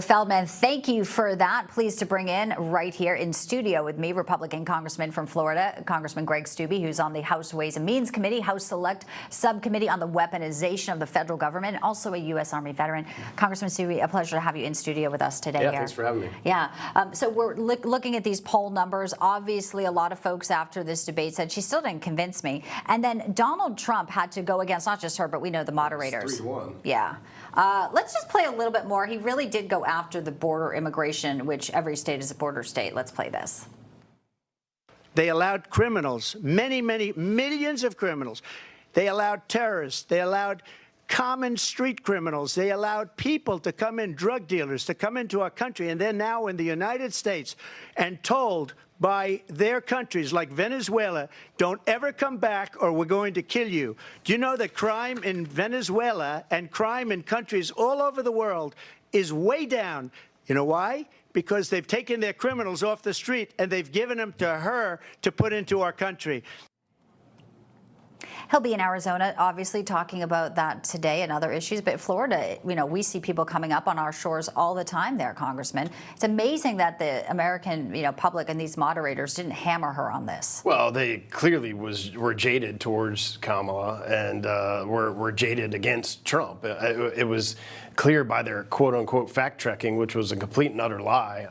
Feldman, thank you for that. Pleased to bring in right here in studio with me, Republican Congressman from Florida, Congressman Greg Steube, who's on the House Ways and Means Committee, House Select Subcommittee on the Weaponization of the Federal Government, also a U.S. Army veteran. Congressman Steube, a pleasure to have you in studio with us today. Yeah, thanks for having me. Yeah. So we're looking at these poll numbers. Obviously, a lot of folks after this debate said she still didn't convince me. And then Donald Trump had to go against not just her, but we know the moderators. 3-1. Yeah. Let's just play a little bit more. He really did go after the border immigration, which every state is a border state. Let's play this. They allowed criminals, many millions of criminals. They allowed terrorists. They allowed common street criminals. They allowed people to come in, drug dealers, to come into our country. And they're now in the United States and told by their countries like Venezuela, don't ever come back or we're going to kill you. Do you know that crime in Venezuela and crime in countries all over the world is way down? You know why? Because they've taken their criminals off the street and they've given them to her to put into our country. He'll be in Arizona, obviously, talking about that today and other issues. But Florida, you know, we see people coming up on our shores all the time there, Congressman. It's amazing that the American, public and these moderators didn't hammer her on this. Well, they clearly were jaded towards Kamala and were jaded against Trump. It was clear by their quote-unquote fact-checking, which was a complete and utter lie.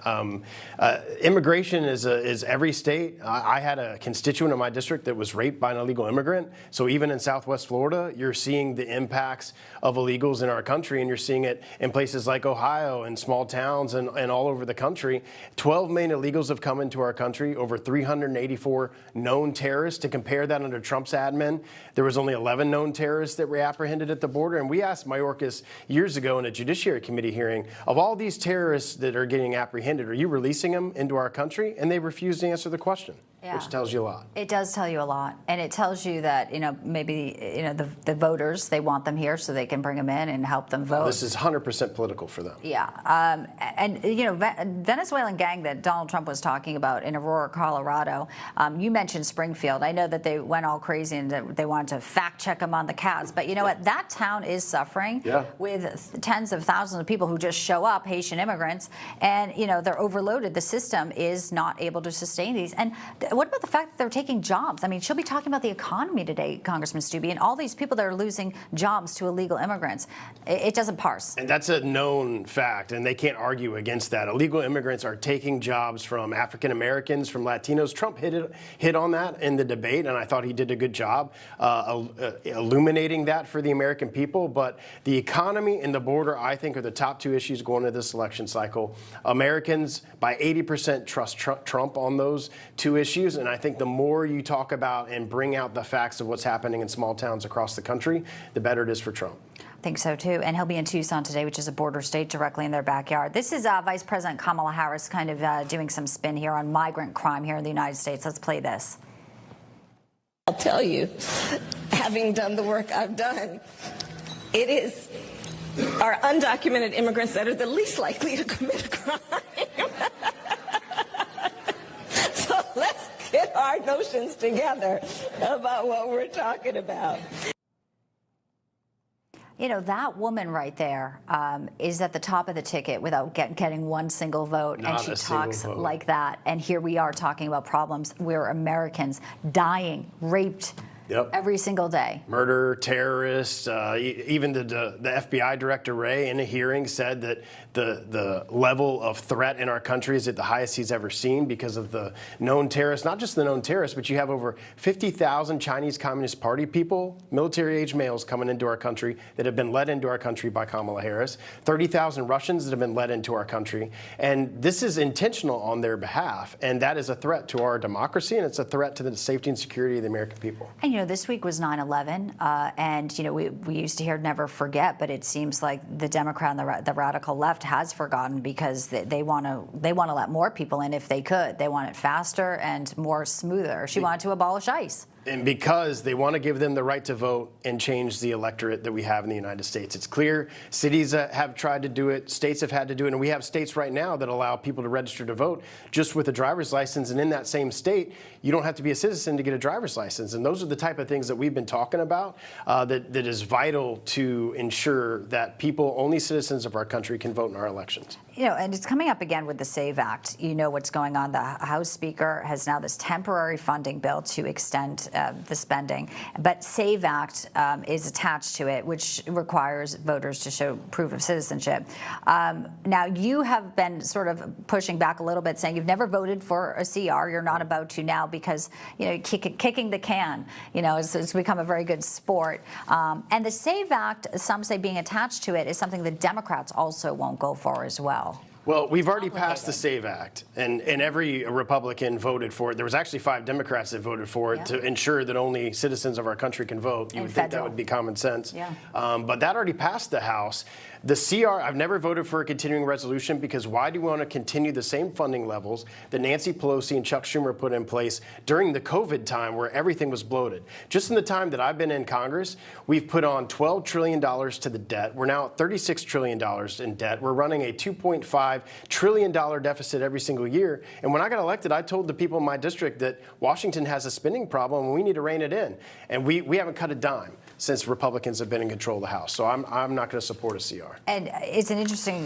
Immigration is every state. I had a constituent in my district that was raped by an illegal immigrant. So even in Southwest Florida, you're seeing the impacts of illegals in our country, and you're seeing it in places like Ohio and small towns and all over the country. 12 million illegals have come into our country, over 384 known terrorists. To compare that under Trump's admin, there was only 11 known terrorists that were apprehended at the border. And we asked Mayorkas years ago in a Judiciary Committee hearing, of all these terrorists that are getting apprehended, are you releasing them into our country? And they refused to answer the question, which tells you a lot. It does tell you a lot. And it tells you that, maybe, the voters, they want them here so they can bring them in and help them vote. This is 100% political for them. Yeah. Venezuelan gang that Donald Trump was talking about in Aurora, Colorado, you mentioned Springfield. I know that they went all crazy and they wanted to fact check them on the Cavs. But you know what? That town is suffering with tens of thousands of people who just show up, Haitian immigrants, and, they're overloaded. The system is not able to sustain these. And what about the fact that they're taking jobs? I mean, she'll be talking about the economy today, Congressman Steube, and all these people that are losing jobs to illegal immigrants. It doesn't parse. And that's a known fact, and they can't argue against that. Illegal immigrants are taking jobs from African Americans, from Latinos. Trump hit on that in the debate, and I thought he did a good job illuminating that for the American people. But the economy and the border, I think, are the top two issues going into this election cycle. Americans, by 80%, trust Trump on those two issues, and I think the more you talk about and bring out the facts of what's happening in small towns across the country, the better it is for Trump. I think so, too. And he'll be in Tucson today, which is a border state directly in their backyard. This is Vice President Kamala Harris kind of doing some spin here on migrant crime here in the United States. Let's play this. I'll tell you, having done the work I've done, it is our undocumented immigrants that are the least likely to commit a crime. So let's get our notions together about what we're talking about. That woman right there is at the top of the ticket without getting one single vote. Not and she talks like that. And here we are talking about problems where Americans dying, raped, every single day. Murder, terrorists, even the FBI director, Wray, in a hearing said that the level of threat in our country is at the highest he's ever seen because of the known terrorists. Not just the known terrorists, but you have over 50,000 Chinese Communist Party people, military-age males coming into our country that have been led into our country by Kamala Harris, 30,000 Russians that have been led into our country. And this is intentional on their behalf, and that is a threat to our democracy, and it's a threat to the safety and security of the American people. And, this week was 9/11, and, we used to hear never forget, but it seems like the Democrat and the radical left has forgotten because they want to let more people in if they could. They want it faster and more smoother. She wanted to abolish ICE. And because they want to give them the right to vote and change the electorate that we have in the United States. It's clear cities have tried to do it, states have had to do it, and we have states right now that allow people to register to vote just with a driver's license. And in that same state, you don't have to be a citizen to get a driver's license. And those are the type of things that we've been talking about that is vital to ensure that people, only citizens of our country, can vote in our elections. and it's coming up again with the SAVE Act. You know what's going on. The House Speaker has now this temporary funding bill to extend the spending, but SAVE Act is attached to it, which requires voters to show proof of citizenship. Now, you have been sort of pushing back a little bit, saying you've never voted for a CR. You're not about to now because, kicking the can, it's become a very good sport. And the SAVE Act, some say being attached to it, is something the Democrats also won't go for as well. Well, we've already passed the SAVE Act, and every Republican voted for it. There was actually 5 Democrats that voted for it to ensure that only citizens of our country can vote. You would think that would be common sense. Yeah. But that already passed the House. The CR, I've never voted for a continuing resolution because why do we want to continue the same funding levels that Nancy Pelosi and Chuck Schumer put in place during the COVID time where everything was bloated? Just in the time that I've been in Congress, we've put on $12 trillion to the debt. We're now at $36 trillion in debt. We're running a $2.5 trillion deficit every single year. And when I got elected, I told the people in my district that Washington has a spending problem and we need to rein it in. And we haven't cut a dime since Republicans have been in control of the House. So I'm not going to support a CR. And it's an interesting,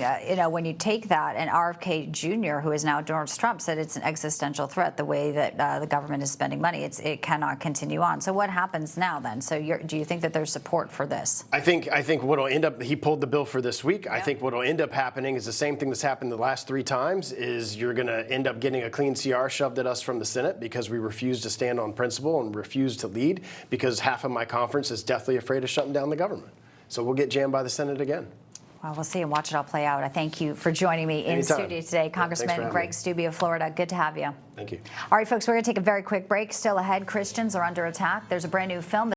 when you take that, and RFK Jr., who is now Donald Trump, said it's an existential threat, the way that the government is spending money. It cannot continue on. So what happens now then? So do you think that there's support for this? I think what will end up, he pulled the bill for this week. Yeah. I think what will end up happening is the same thing that's happened the last 3 times, is you're going to end up getting a clean CR shoved at us from the Senate because we refuse to stand on principle and refuse to lead because half of my conference is deathly afraid of shutting down the government. So we'll get jammed by the Senate again. Well, we'll see and watch it all play out. I thank you for joining me in studio today, Congressman Greg Steube of Florida. Good to have you. Thank you. All right, folks, we're going to take a very quick break. Still ahead, Christians are under attack. There's a brand new film